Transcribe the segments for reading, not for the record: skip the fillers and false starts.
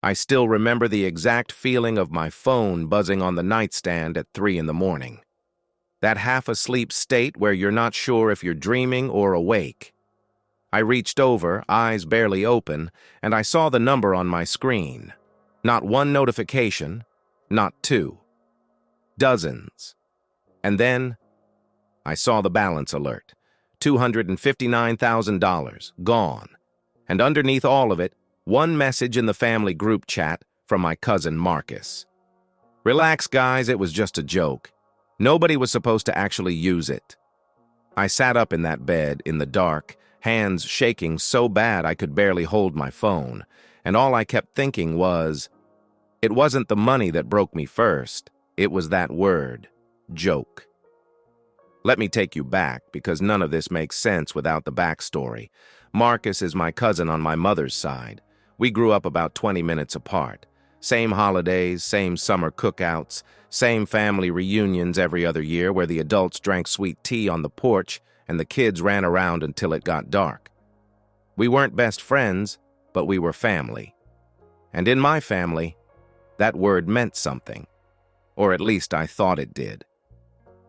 I still remember the exact feeling of my phone buzzing on the nightstand at 3 in the morning. That half-asleep state where you're not sure if you're dreaming or awake. I reached over, eyes barely open, and I saw the number on my screen. Not one notification, not two. Dozens. And then I saw the balance alert. $259,000, gone. And underneath all of it, one message in the family group chat from my cousin Marcus. Relax, guys, it was just a joke. Nobody was supposed to actually use it. I sat up in that bed in the dark, hands shaking so bad I could barely hold my phone, and all I kept thinking was, it wasn't the money that broke me first, it was that word, joke. Let me take you back, because none of this makes sense without the backstory. Marcus is my cousin on my mother's side. We grew up about 20 minutes apart. Same holidays, same summer cookouts, same family reunions every other year where the adults drank sweet tea on the porch and the kids ran around until it got dark. We weren't best friends, but we were family. And in my family, that word meant something. Or at least I thought it did.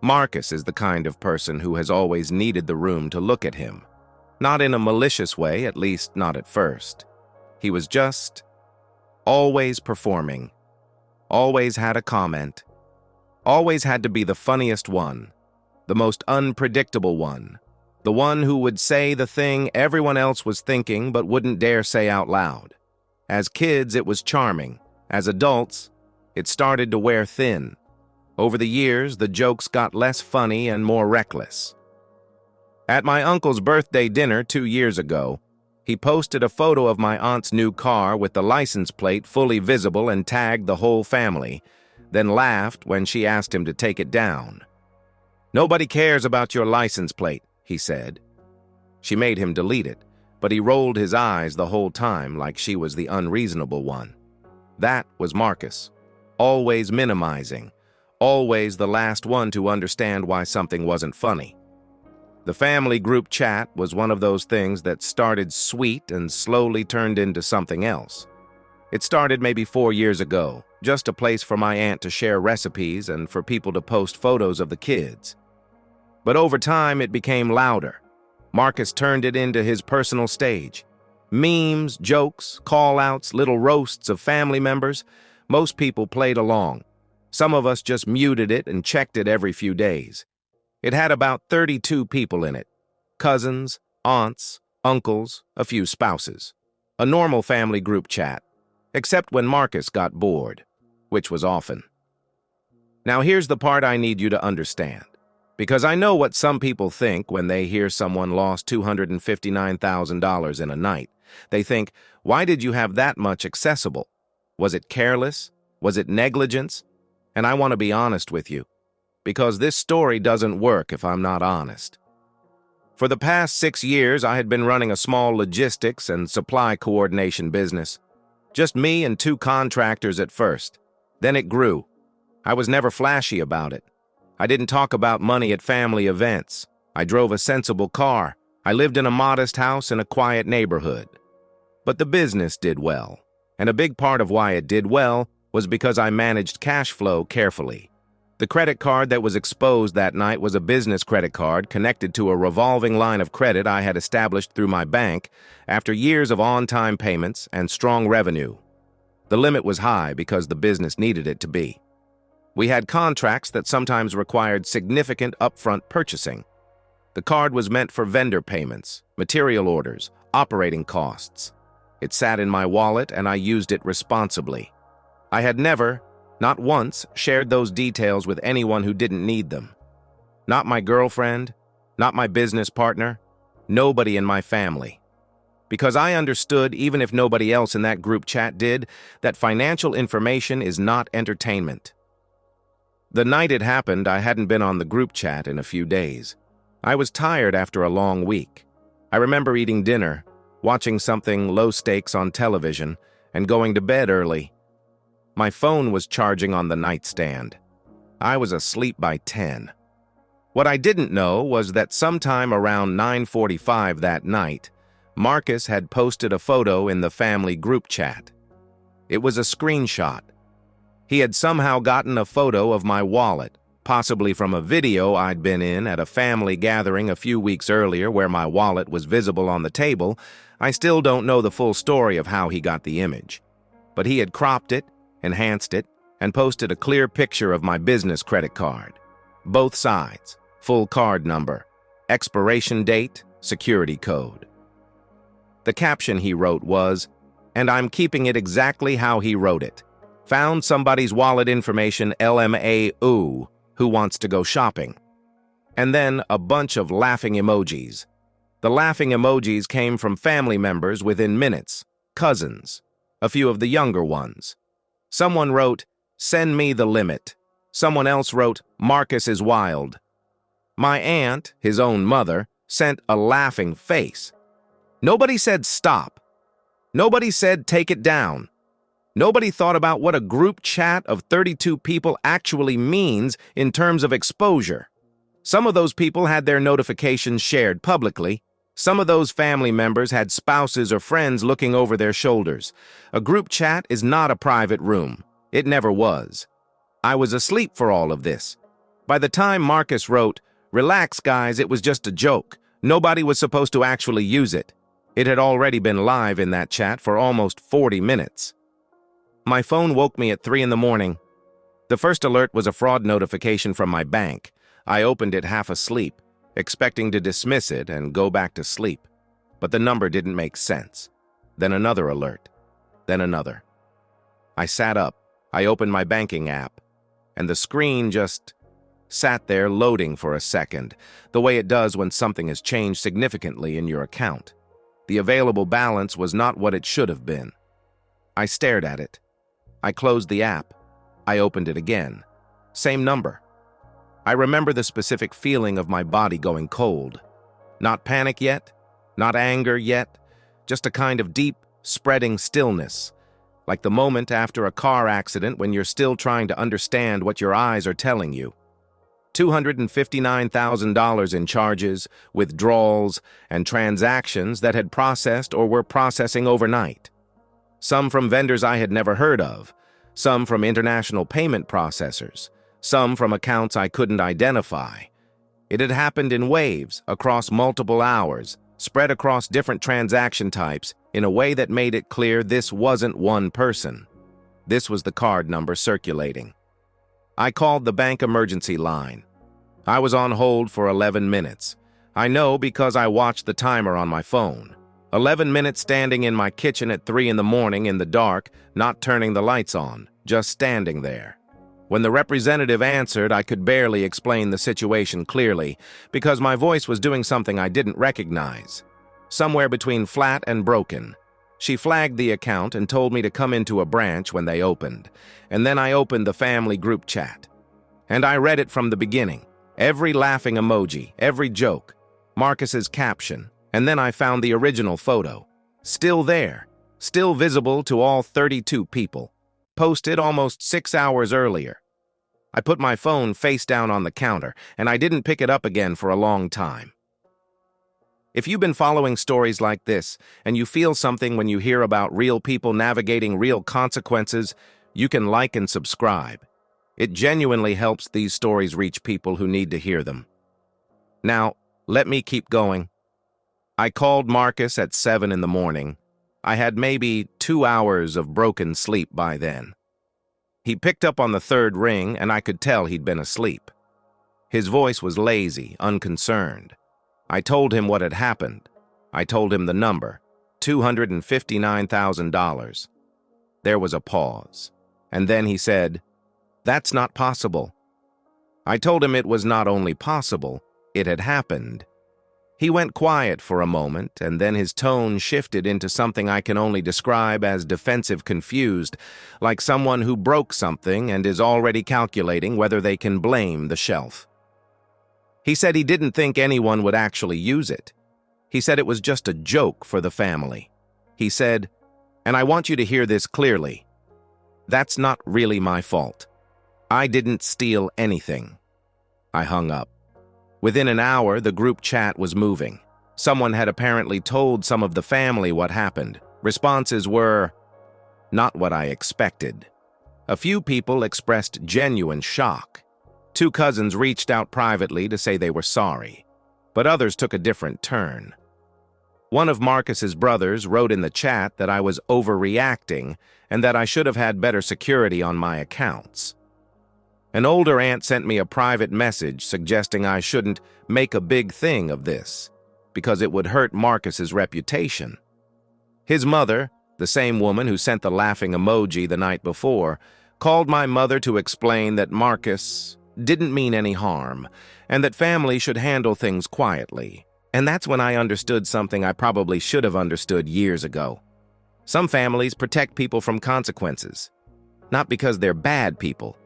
Marcus is the kind of person who has always needed the room to look at him. Not in a malicious way, at least not at first. He was just always performing, always had a comment, always had to be the funniest one, the most unpredictable one, the one who would say the thing everyone else was thinking but wouldn't dare say out loud. As kids, it was charming. As adults, it started to wear thin. Over the years, the jokes got less funny and more reckless. At my uncle's birthday dinner 2 years ago, he posted a photo of my aunt's new car with the license plate fully visible and tagged the whole family, then laughed when she asked him to take it down. "Nobody cares about your license plate," he said. She made him delete it, but he rolled his eyes the whole time like she was the unreasonable one. That was Marcus, always minimizing, always the last one to understand why something wasn't funny. The family group chat was one of those things that started sweet and slowly turned into something else. It started maybe 4 years ago, just a place for my aunt to share recipes and for people to post photos of the kids. But over time, it became louder. Marcus turned it into his personal stage. Memes, jokes, call-outs, little roasts of family members. Most people played along. Some of us just muted it and checked it every few days. It had about 32 people in it. Cousins, aunts, uncles, a few spouses. A normal family group chat, except when Marcus got bored, which was often. Now here's the part I need you to understand, because I know what some people think when they hear someone lost $259,000 in a night. They think, why did you have that much accessible? Was it careless? Was it negligence? And I want to be honest with you, because this story doesn't work if I'm not honest. For the past 6 years, I had been running a small logistics and supply coordination business. Just me and 2 contractors at first. Then it grew. I was never flashy about it. I didn't talk about money at family events. I drove a sensible car. I lived in a modest house in a quiet neighborhood. But the business did well. And a big part of why it did well was because I managed cash flow carefully. The credit card that was exposed that night was a business credit card connected to a revolving line of credit I had established through my bank after years of on-time payments and strong revenue. The limit was high because the business needed it to be. We had contracts that sometimes required significant upfront purchasing. The card was meant for vendor payments, material orders, operating costs. It sat in my wallet and I used it responsibly. I had never, not once, shared those details with anyone who didn't need them. Not my girlfriend, not my business partner, nobody in my family. Because I understood, even if nobody else in that group chat did, that financial information is not entertainment. The night it happened, I hadn't been on the group chat in a few days. I was tired after a long week. I remember eating dinner, watching something low stakes on television, and going to bed early. My phone was charging on the nightstand. I was asleep by 10. What I didn't know was that sometime around 9:45 that night, Marcus had posted a photo in the family group chat. It was a screenshot. He had somehow gotten a photo of my wallet, possibly from a video I'd been in at a family gathering a few weeks earlier where my wallet was visible on the table. I still don't know the full story of how he got the image. But he had cropped it, enhanced it, and posted a clear picture of my business credit card. Both sides, full card number, expiration date, security code. The caption he wrote was, and I'm keeping it exactly how he wrote it. Found somebody's wallet information LMAO who wants to go shopping. And then a bunch of laughing emojis. The laughing emojis came from family members within minutes, cousins, a few of the younger ones. Someone wrote, "Send me the limit." Someone else wrote, "Marcus is wild." My aunt, his own mother, sent a laughing face. Nobody said stop. Nobody said take it down. Nobody thought about what a group chat of 32 people actually means in terms of exposure. Some of those people had their notifications shared publicly. Some of those family members had spouses or friends looking over their shoulders. A group chat is not a private room. It never was. I was asleep for all of this. By the time Marcus wrote, "Relax, guys, it was just a joke. Nobody was supposed to actually use it," it had already been live in that chat for almost 40 minutes. My phone woke me at 3 in the morning. The first alert was a fraud notification from my bank. I opened it half asleep, expecting to dismiss it and go back to sleep. But the number didn't make sense. Then another alert. Then another. I sat up. I opened my banking app, and the screen just sat there loading for a second, the way it does when something has changed significantly in your account. The available balance was not what it should have been. I stared at it. I closed the app. I opened it again. Same number. I remember the specific feeling of my body going cold. Not panic yet, not anger yet, just a kind of deep, spreading stillness, like the moment after a car accident when you're still trying to understand what your eyes are telling you. $259,000 in charges, withdrawals, and transactions that had processed or were processing overnight. Some from vendors I had never heard of, some from international payment processors, some from accounts I couldn't identify. It had happened in waves, across multiple hours, spread across different transaction types in a way that made it clear this wasn't one person. This was the card number circulating. I called the bank emergency line. I was on hold for 11 minutes. I know because I watched the timer on my phone. 11 minutes standing in my kitchen at 3 in the morning in the dark, not turning the lights on, just standing there. When the representative answered, I could barely explain the situation clearly because my voice was doing something I didn't recognize. Somewhere between flat and broken. She flagged the account and told me to come into a branch when they opened. And then I opened the family group chat. And I read it from the beginning. Every laughing emoji, every joke, Marcus's caption. And then I found the original photo. Still there. Still visible to all 32 people. Posted almost 6 hours earlier. I put my phone face down on the counter, and I didn't pick it up again for a long time. If you've been following stories like this, and you feel something when you hear about real people navigating real consequences, you can like and subscribe. It genuinely helps these stories reach people who need to hear them. Now, let me keep going. I called Marcus at 7 in the morning. I had maybe 2 hours of broken sleep by then. He picked up on the third ring, and I could tell he'd been asleep. His voice was lazy, unconcerned. I told him what had happened. I told him the number, $259,000. There was a pause, and then he said, "That's not possible." I told him it was not only possible, it had happened. He went quiet for a moment, and then his tone shifted into something I can only describe as defensive confused, like someone who broke something and is already calculating whether they can blame the shelf. He said he didn't think anyone would actually use it. He said it was just a joke for the family. He said, and I want you to hear this clearly, that's not really my fault. I didn't steal anything. I hung up. Within an hour, the group chat was moving. Someone had apparently told some of the family what happened. Responses were, not what I expected. A few people expressed genuine shock. 2 cousins reached out privately to say they were sorry, but others took a different turn. One of Marcus's brothers wrote in the chat that I was overreacting and that I should have had better security on my accounts. An older aunt sent me a private message suggesting I shouldn't make a big thing of this because it would hurt Marcus's reputation. His mother, the same woman who sent the laughing emoji the night before, called my mother to explain that Marcus didn't mean any harm and that family should handle things quietly. And that's when I understood something I probably should have understood years ago. Some families protect people from consequences, not because they're bad people,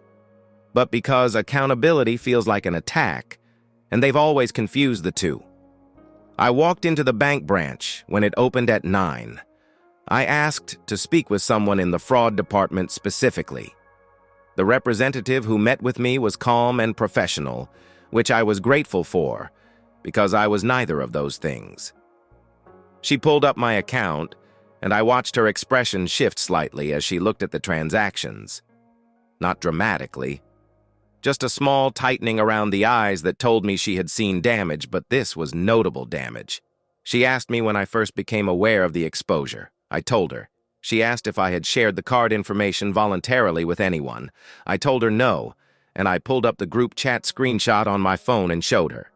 but because accountability feels like an attack, and they've always confused the two. I walked into the bank branch when it opened at 9. I asked to speak with someone in the fraud department specifically. The representative who met with me was calm and professional, which I was grateful for, because I was neither of those things. She pulled up my account, and I watched her expression shift slightly as she looked at the transactions. Not dramatically. Just a small tightening around the eyes that told me she had seen damage, but this was notable damage. She asked me when I first became aware of the exposure. I told her. She asked if I had shared the card information voluntarily with anyone. I told her no, and I pulled up the group chat screenshot on my phone and showed her.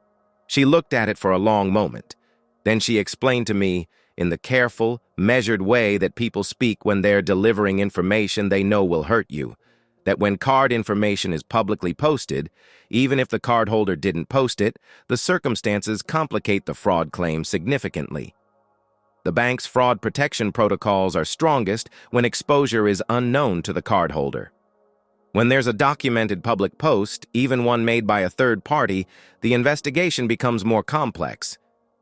She looked at it for a long moment. Then she explained to me, in the careful, measured way that people speak when they're delivering information they know will hurt you, that when card information is publicly posted, even if the cardholder didn't post it, the circumstances complicate the fraud claim significantly. The bank's fraud protection protocols are strongest when exposure is unknown to the cardholder. When there's a documented public post, even one made by a third party, the investigation becomes more complex.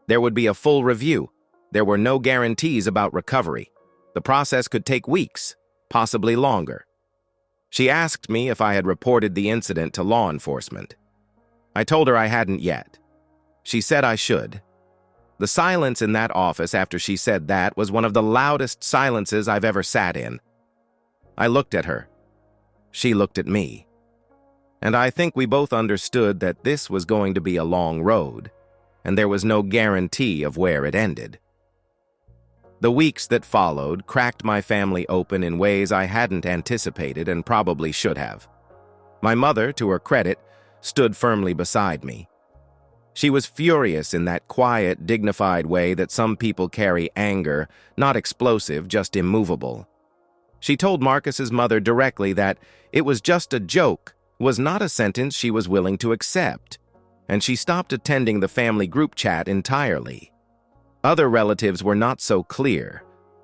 There would be a full review. There were no guarantees about recovery. The process could take weeks, possibly longer. She asked me if I had reported the incident to law enforcement. I told her I hadn't yet. She said I should. The silence in that office after she said that was one of the loudest silences I've ever sat in. I looked at her. She looked at me. And I think we both understood that this was going to be a long road, and there was no guarantee of where it ended. The weeks that followed cracked my family open in ways I hadn't anticipated and probably should have. My mother, to her credit, stood firmly beside me. She was furious in that quiet, dignified way that some people carry anger, not explosive, just immovable. She told Marcus's mother directly that it was just a joke, was not a sentence she was willing to accept, and she stopped attending the family group chat entirely. Other relatives were not so clear.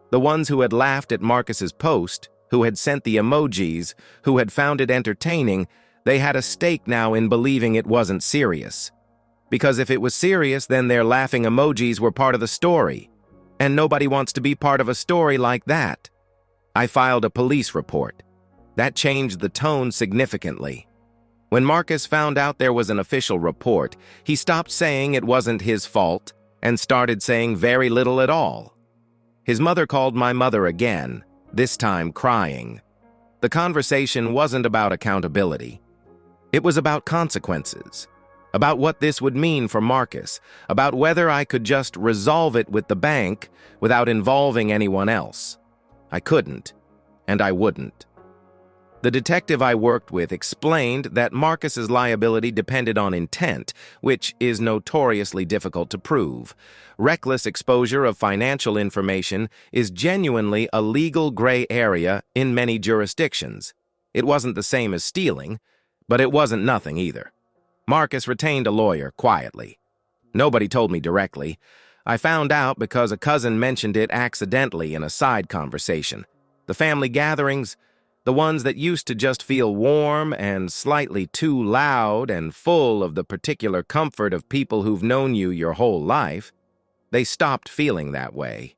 The ones who had laughed at Marcus's post, who had sent the emojis, who had found it entertaining, they had a stake now in believing it wasn't serious. Because if it was serious, then their laughing emojis were part of the story, and nobody wants to be part of a story like that. I filed a police report. That changed the tone significantly. When Marcus found out there was an official report, he stopped saying it wasn't his fault and started saying very little at all. His mother called my mother again, this time crying. The conversation wasn't about accountability. It was about consequences, about what this would mean for Marcus, about whether I could just resolve it with the bank without involving anyone else. I couldn't, and I wouldn't. The detective I worked with explained that Marcus's liability depended on intent, which is notoriously difficult to prove. Reckless exposure of financial information is genuinely a legal gray area in many jurisdictions. It wasn't the same as stealing, but it wasn't nothing either. Marcus retained a lawyer quietly. Nobody told me directly. I found out because a cousin mentioned it accidentally in a side conversation. The family gatherings, the ones that used to just feel warm and slightly too loud and full of the particular comfort of people who've known you your whole life, they stopped feeling that way.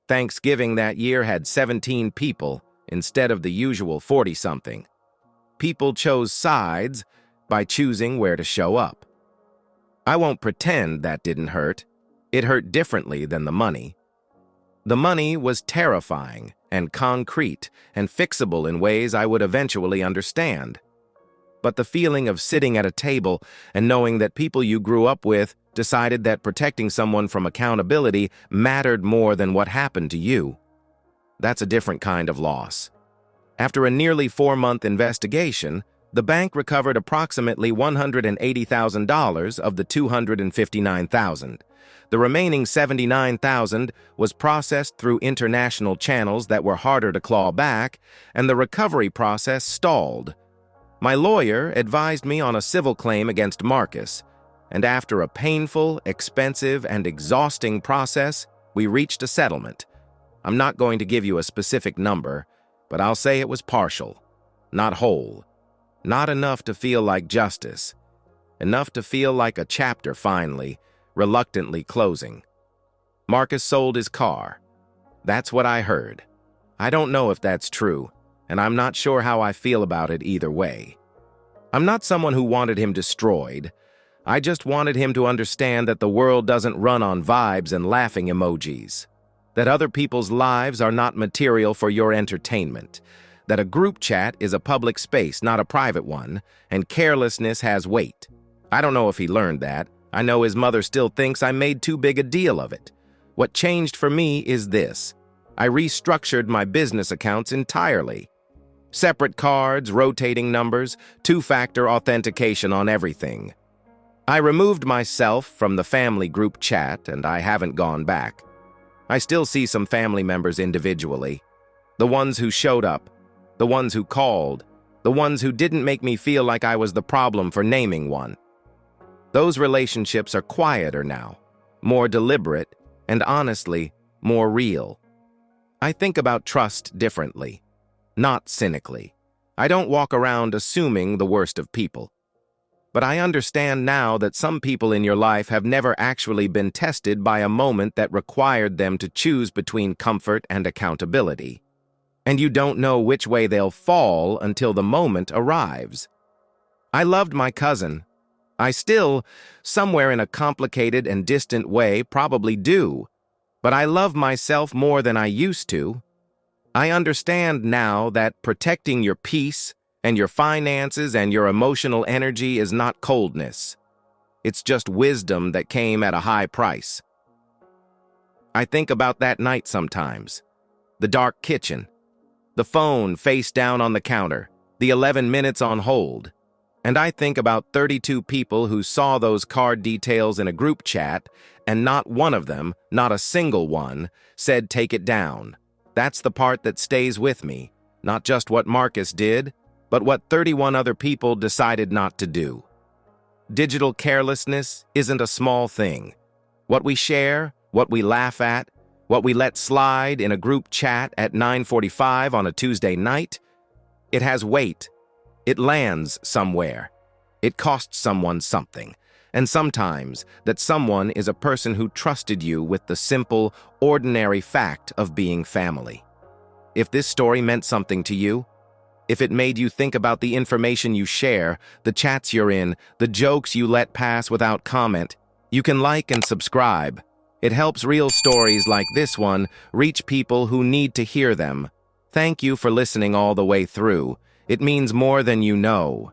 Thanksgiving that year had 17 people instead of the usual 40-something. People chose sides by choosing where to show up. I won't pretend that didn't hurt. It hurt differently than the money. The money was terrifying and concrete and fixable in ways I would eventually understand. But the feeling of sitting at a table and knowing that people you grew up with decided that protecting someone from accountability mattered more than what happened to you, that's a different kind of loss. After a nearly 4-month investigation, the bank recovered approximately $180,000 of the $259,000. The remaining $79,000 was processed through international channels that were harder to claw back, and the recovery process stalled. My lawyer advised me on a civil claim against Marcus, and after a painful, expensive, and exhausting process, we reached a settlement. I'm not going to give you a specific number, but I'll say it was partial, not whole. Not enough to feel like justice. Enough to feel like a chapter finally, reluctantly closing. Marcus sold his car. That's what I heard. I don't know if that's true, and I'm not sure how I feel about it either way. I'm not someone who wanted him destroyed. I just wanted him to understand that the world doesn't run on vibes and laughing emojis. That other people's lives are not material for your entertainment. That a group chat is a public space, not a private one, and carelessness has weight. I don't know if he learned that. I know his mother still thinks I made too big a deal of it. What changed for me is this. I restructured my business accounts entirely. Separate cards, rotating numbers, two-factor authentication on everything. I removed myself from the family group chat, and I haven't gone back. I still see some family members individually. The ones who showed up, the ones who called, the ones who didn't make me feel like I was the problem for naming one. Those relationships are quieter now, more deliberate, and honestly, more real. I think about trust differently, not cynically. I don't walk around assuming the worst of people. But I understand now that some people in your life have never actually been tested by a moment that required them to choose between comfort and accountability. And you don't know which way they'll fall until the moment arrives. I loved my cousin. I still, somewhere in a complicated and distant way, probably do. But I love myself more than I used to. I understand now that protecting your peace and your finances and your emotional energy is not coldness. It's just wisdom that came at a high price. I think about that night sometimes. The dark kitchen. The phone face down on the counter, the 11 minutes on hold. And I think about 32 people who saw those card details in a group chat, and not one of them, not a single one, said take it down. That's the part that stays with me, not just what Marcus did, but what 31 other people decided not to do. Digital carelessness isn't a small thing. What we share, what we laugh at, what we let slide in a group chat at 9:45 on a Tuesday night, it has weight. It lands somewhere. It costs someone something. And sometimes that someone is a person who trusted you with the simple, ordinary fact of being family. If this story meant something to you, if it made you think about the information you share, the chats you're in, the jokes you let pass without comment, you can like and subscribe. It helps real stories like this one reach people who need to hear them. Thank you for listening all the way through. It means more than you know.